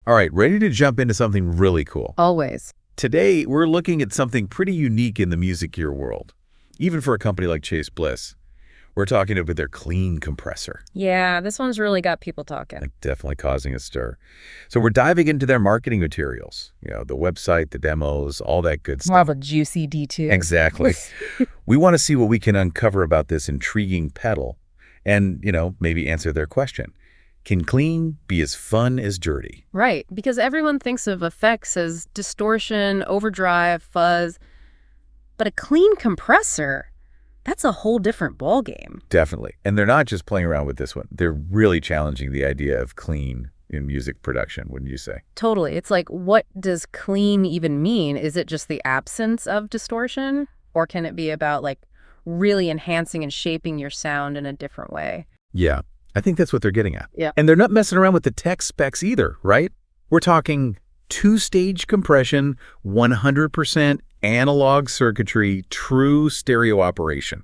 All right, ready to jump into something really cool. Always. Today, we're looking at something pretty unique in the music gear world, even for a company like Chase Bliss. We're talking about their clean compressor. Yeah, this one's really got people talking. Like definitely causing a stir. So we're diving into their marketing materials, the website, the demos, all that good stuff. More of a juicy detail. Exactly. We want to see what we can uncover about this intriguing pedal and, maybe answer their question. Can clean be as fun as dirty? Right, because everyone thinks of effects as distortion, overdrive, fuzz. But a clean compressor, that's a whole different ballgame. Definitely. And they're not just playing around with this one. They're really challenging the idea of clean in music production, wouldn't you say? Totally. It's like, what does clean even mean? Is it just the absence of distortion? Or can it be about, really enhancing and shaping your sound in a different way? Yeah, I think that's what they're getting at. Yeah. And they're not messing around with the tech specs either, right? We're talking two-stage compression, 100% analog circuitry, true stereo operation.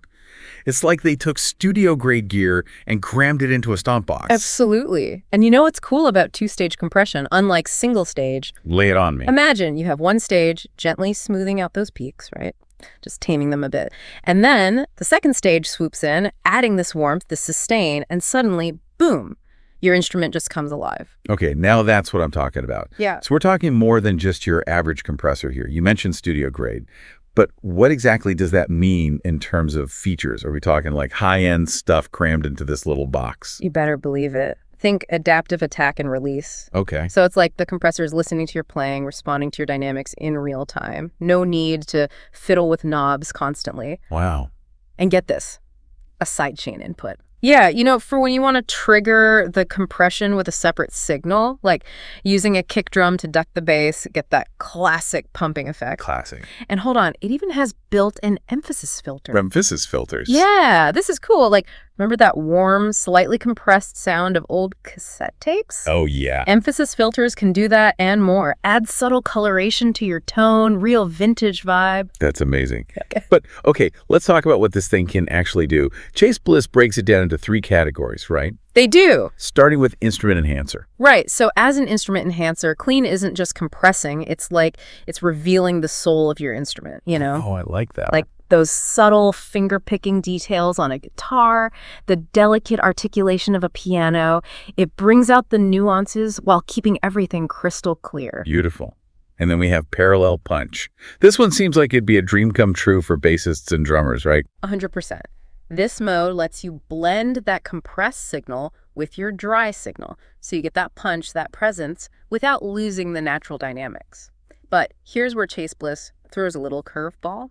It's like they took studio-grade gear and crammed it into a stomp box. Absolutely. And you know what's cool about two-stage compression, unlike single-stage? Lay it on me. Imagine you have one stage gently smoothing out those peaks, right? Just taming them a bit. And then the second stage swoops in, adding this warmth, this sustain, and suddenly, boom, your instrument just comes alive. Okay, now that's what I'm talking about. Yeah. So we're talking more than just your average compressor here. You mentioned studio grade, but what exactly does that mean in terms of features? Are we talking like high-end stuff crammed into this little box? You better believe it. Think adaptive attack and release. Okay. So it's like the compressor is listening to your playing, responding to your dynamics in real time. No need to fiddle with knobs constantly. Wow. And get this, a sidechain input. Yeah, for when you want to trigger the compression with a separate signal, like using a kick drum to duck the bass, get that classic pumping effect. Classic. And hold on, it even has built-in emphasis filter. Emphasis filters. Yeah, this is cool. Remember that warm, slightly compressed sound of old cassette tapes? Oh, yeah. Emphasis filters can do that and more. Add subtle coloration to your tone, real vintage vibe. That's amazing. Okay. But, okay, let's talk about what this thing can actually do. Chase Bliss breaks it down into 3 categories, right? They do. Starting with instrument enhancer. Right. So as an instrument enhancer, clean isn't just compressing. It's like it's revealing the soul of your instrument, Oh, I like that. Like those subtle finger-picking details on a guitar, the delicate articulation of a piano. It brings out the nuances while keeping everything crystal clear. Beautiful. And then we have parallel punch. This one seems like it'd be a dream come true for bassists and drummers, right? 100%. This mode lets you blend that compressed signal with your dry signal, so you get that punch, that presence, without losing the natural dynamics. But here's where Chase Bliss throws a little curveball.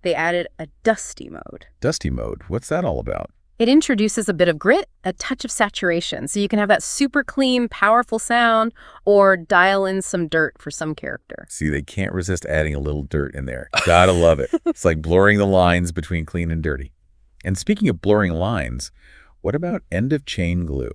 They added a dusty mode. Dusty mode. What's that all about? It introduces a bit of grit, a touch of saturation, so you can have that super clean, powerful sound, or dial in some dirt for some character. See, they can't resist adding a little dirt in there. Gotta love it. It's like blurring the lines between clean and dirty. And speaking of blurring lines, what about end-of-chain glue?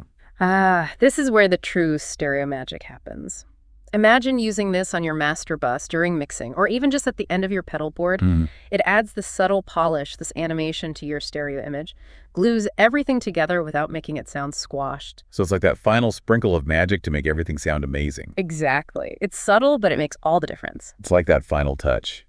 This is where the true stereo magic happens. Imagine using this on your master bus during mixing, or even just at the end of your pedal board. It adds this subtle polish, this animation to your stereo image, glues everything together without making it sound squashed. So it's like that final sprinkle of magic to make everything sound amazing. Exactly. It's subtle, but it makes all the difference. It's like that final touch,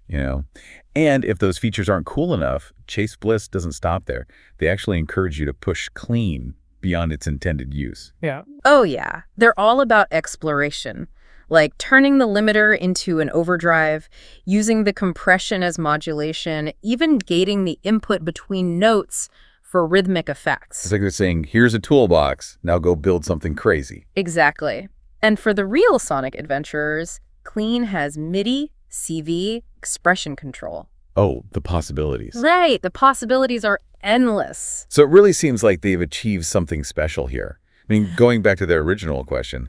And if those features aren't cool enough, Chase Bliss doesn't stop there. They actually encourage you to push clean beyond its intended use. Yeah. Oh, yeah. They're all about exploration. Like turning the limiter into an overdrive, using the compression as modulation, even gating the input between notes for rhythmic effects. It's like they're saying, here's a toolbox, now go build something crazy. Exactly. And for the real sonic adventurers, Clean has MIDI, CV, expression control. Oh, the possibilities. Right. The possibilities are endless. So it really seems like they've achieved something special here. I mean, going back to their original question,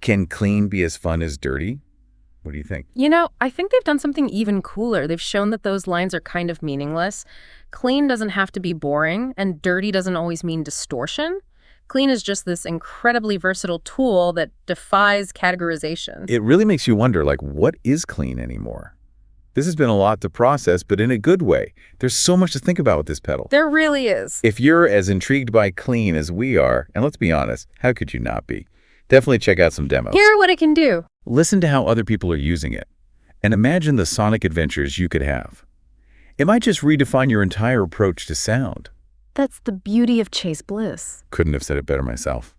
can clean be as fun as dirty? What do you think? I think they've done something even cooler. They've shown that those lines are kind of meaningless. Clean doesn't have to be boring, and dirty doesn't always mean distortion. Clean is just this incredibly versatile tool that defies categorization. It really makes you wonder, what is clean anymore? This has been a lot to process, but in a good way. There's so much to think about with this pedal. There really is. If you're as intrigued by clean as we are, and let's be honest, how could you not be? Definitely check out some demos. Hear what it can do. Listen to how other people are using it, and imagine the sonic adventures you could have. It might just redefine your entire approach to sound. That's the beauty of Chase Bliss. Couldn't have said it better myself.